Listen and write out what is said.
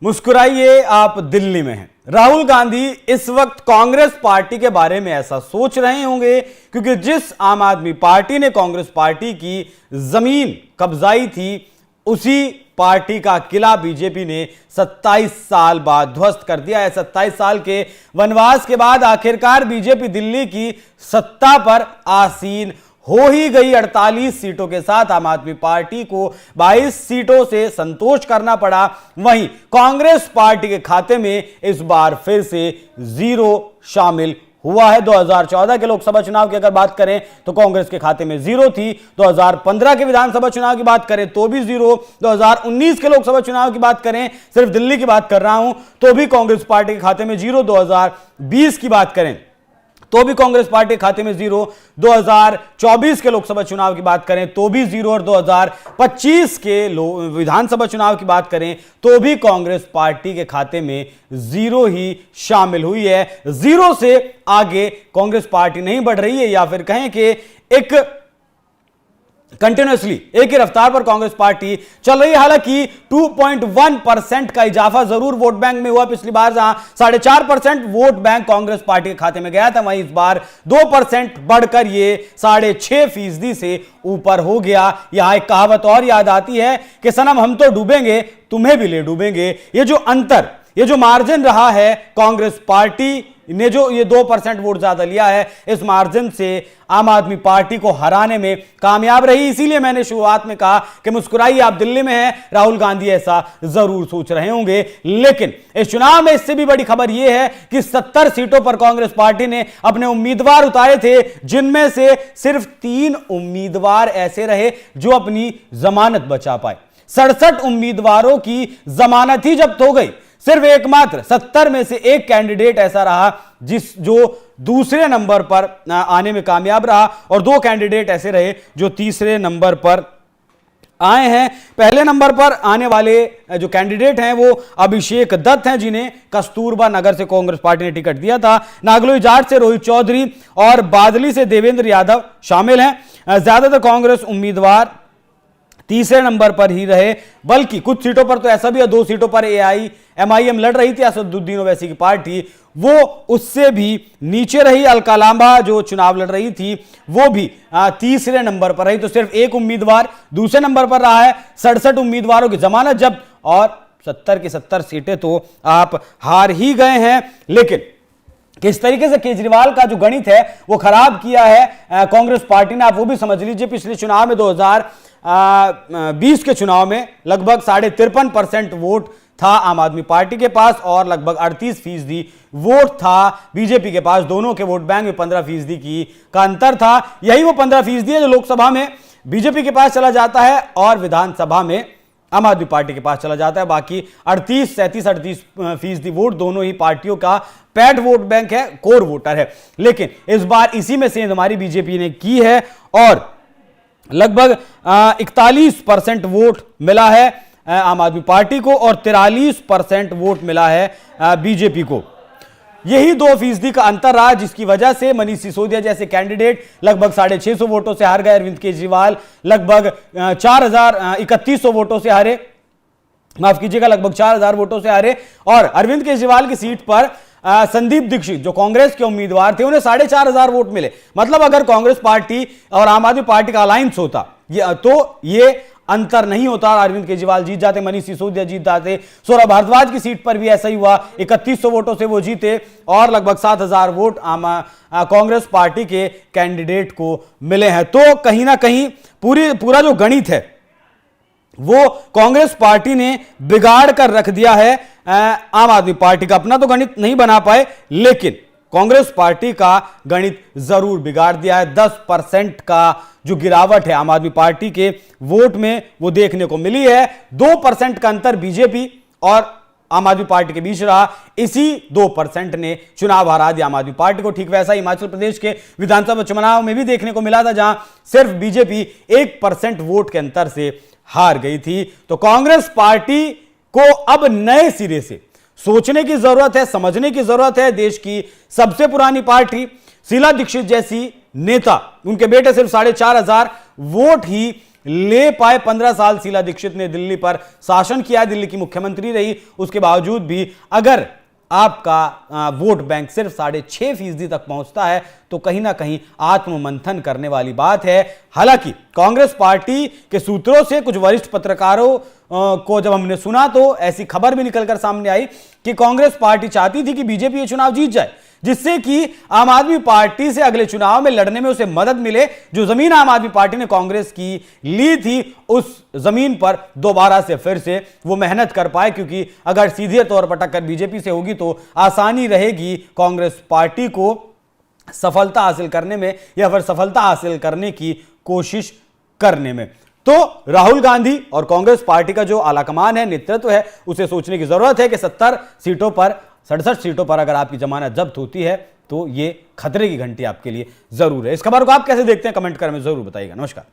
मुस्कुराइए, आप दिल्ली में हैं। राहुल गांधी इस वक्त कांग्रेस पार्टी के बारे में ऐसा सोच रहे होंगे क्योंकि जिस आम आदमी पार्टी ने कांग्रेस पार्टी की जमीन कब्जाई थी, उसी पार्टी का किला बीजेपी ने 27 साल बाद ध्वस्त कर दिया है। 27 साल के वनवास के बाद आखिरकार बीजेपी दिल्ली की सत्ता पर आसीन हो ही गई। 48 सीटों के साथ आम आदमी पार्टी को 22 सीटों से संतोष करना पड़ा। वहीं कांग्रेस पार्टी के खाते में इस बार फिर से जीरो शामिल हुआ है। 2014 के लोकसभा चुनाव की अगर बात करें तो कांग्रेस के खाते में जीरो थी। 2015 के विधानसभा चुनाव की बात करें तो भी जीरो। 2019 के लोकसभा चुनाव की बात करें, सिर्फ दिल्ली की बात कर रहा हूं, तो भी कांग्रेस पार्टी के खाते में जीरो। 2020 की बात करें तो भी कांग्रेस पार्टी के खाते में जीरो। 2024 के लोकसभा चुनाव की बात करें तो भी जीरो और 2025 के विधानसभा चुनाव की बात करें तो भी कांग्रेस पार्टी के खाते में जीरो ही शामिल हुई है। जीरो से आगे कांग्रेस पार्टी नहीं बढ़ रही है, या फिर कहें कि एक कंटिन्यूअसली एक ही रफ्तार पर कांग्रेस पार्टी चल रही है। हालांकि 2.1% का इजाफा जरूर वोट बैंक में हुआ। पिछली बार जहां 4.5% वोट बैंक कांग्रेस पार्टी के खाते में गया था, वहीं इस बार 2% बढ़कर ये 6.5% से ऊपर हो गया। यहां एक कहावत और याद आती है कि सनम हम तो डूबेंगे, तुम्हें भी ले डूबेंगे। ये जो अंतर, ये जो मार्जिन रहा है, कांग्रेस पार्टी ने जो ये 2% वोट ज्यादा लिया है, इस मार्जिन से आम आदमी पार्टी को हराने में कामयाब रही। इसीलिए मैंने शुरुआत में कहा कि मुस्कुराइए, आप दिल्ली में हैं। राहुल गांधी ऐसा जरूर सोच रहे होंगे, लेकिन इस चुनाव में इससे भी बड़ी खबर यह है कि 70 सीटों पर कांग्रेस पार्टी ने अपने उम्मीदवार उतारे थे, जिनमें से सिर्फ 3 उम्मीदवार ऐसे रहे जो अपनी जमानत बचा पाए। 67 उम्मीदवारों की जमानत ही जब्त हो गई। सिर्फ एकमात्र 70 में से एक कैंडिडेट ऐसा रहा जो दूसरे नंबर पर आने में कामयाब रहा, और 2 कैंडिडेट ऐसे रहे जो तीसरे नंबर पर आए हैं। पहले नंबर पर आने वाले जो कैंडिडेट हैं वो अभिषेक दत्त हैं, जिन्हें कस्तूरबा नगर से कांग्रेस पार्टी ने टिकट दिया था। नागलोई जाट से रोहित चौधरी और बादली से देवेंद्र यादव शामिल हैं। ज्यादातर कांग्रेस उम्मीदवार तीसरे नंबर पर ही रहे, बल्कि कुछ सीटों पर तो ऐसा भी है 2 सीटों पर AIMIM लड़ रही थी, असदुद्दीन ओवैसी की पार्टी, वो उससे भी नीचे रही। अलकालांबा जो चुनाव लड़ रही थी वो भी तीसरे नंबर पर रही। तो सिर्फ एक उम्मीदवार दूसरे नंबर पर रहा है। 67 उम्मीदवारों की जमानत जब्त और 70 की 70 सीटें तो आप हार ही गए हैं। लेकिन किस तरीके से केजरीवाल का जो गणित है वो खराब किया है कांग्रेस पार्टी ने, आप वो भी समझ लीजिए। पिछले चुनाव में 2020 के चुनाव में लगभग 53.5% वोट था आम आदमी पार्टी के पास और लगभग 38% वोट था बीजेपी के पास। दोनों के वोट बैंक में 15% का अंतर था। यही वो 15% है जो लोकसभा में बीजेपी के पास चला जाता है और विधानसभा में आम आदमी पार्टी के पास चला जाता है। बाकी 38-37% वोट दोनों ही पार्टियों का पैड वोट बैंक है, कोर वोटर है। लेकिन इस बार इसी में से हमारी बीजेपी ने की है और लगभग 41% वोट मिला है आम आदमी पार्टी को और 43% वोट मिला है बीजेपी को। यही 2% का अंतर रहा, जिसकी वजह से मनीष सिसोदिया जैसे कैंडिडेट लगभग 650 वोटों से हार गए। अरविंद केजरीवाल लगभग 3100 वोटों से हारे, माफ कीजिएगा, लगभग 4000 वोटों से हारे। और अरविंद केजरीवाल की सीट पर संदीप दीक्षित जो कांग्रेस के उम्मीदवार थे, उन्हें 4500 वोट मिले। मतलब अगर कांग्रेस पार्टी और आम आदमी पार्टी का अलायंस होता तो ये अंतर नहीं होता, अरविंद केजरीवाल जीत जाते, मनीष सिसोदिया जीत जाते। सौरभ भारद्वाज की सीट पर भी ऐसा ही हुआ, 3100 वोटों से वो जीते और लगभग 7000 वोट कांग्रेस पार्टी के कैंडिडेट को मिले हैं। तो कहीं ना कहीं पूरा जो गणित है वो कांग्रेस पार्टी ने बिगाड़ कर रख दिया है। आम आदमी पार्टी का अपना तो गणित नहीं बना पाए, लेकिन कांग्रेस पार्टी का गणित जरूर बिगाड़ दिया है। 10% का जो गिरावट है आम आदमी पार्टी के वोट में वो देखने को मिली है। 2% का अंतर बीजेपी और आम आदमी पार्टी के बीच रहा। इसी 2% ने चुनाव हरा दिया आम आदमी पार्टी को। ठीक वैसा हिमाचल प्रदेश के विधानसभा चुनाव में भी देखने को मिला था, जहां सिर्फ बीजेपी 1% वोट के अंतर से हार गई थी। तो कांग्रेस पार्टी को अब नए सिरे से सोचने की जरूरत है, समझने की जरूरत है। देश की सबसे पुरानी पार्टी, शीला दीक्षित जैसी नेता, उनके बेटे सिर्फ 4500 वोट ही ले पाए। 15 साल शीला दीक्षित ने दिल्ली पर शासन किया, दिल्ली की मुख्यमंत्री रही, उसके बावजूद भी अगर आपका वोट बैंक सिर्फ 6.5% तक पहुंचता है तो कहीं ना कहीं आत्ममंथन करने वाली बात है। हालांकि कांग्रेस पार्टी के सूत्रों से कुछ वरिष्ठ पत्रकारों को जब हमने सुना तो ऐसी खबर भी निकलकर सामने आई कि कांग्रेस पार्टी चाहती थी कि बीजेपी ये चुनाव जीत जाए, जिससे कि आम आदमी पार्टी से अगले चुनाव में लड़ने में उसे मदद मिले। जो जमीन आम आदमी पार्टी ने कांग्रेस की ली थी, उस जमीन पर दोबारा से फिर से वो मेहनत कर पाए, क्योंकि अगर सीधे तौर पर टक्कर बीजेपी से होगी तो आसानी रहेगी कांग्रेस पार्टी को सफलता हासिल करने में या फिर सफलता हासिल करने की कोशिश करने में। तो राहुल गांधी और कांग्रेस पार्टी का जो आलाकमान है, नेतृत्व है, उसे सोचने की जरूरत है कि 67 सीटों पर अगर आपकी जमानत जब्त होती है तो ये खतरे की घंटी आपके लिए जरूर है। इस खबर को आप कैसे देखते हैं, कमेंट कर में जरूर बताइएगा। नमस्कार।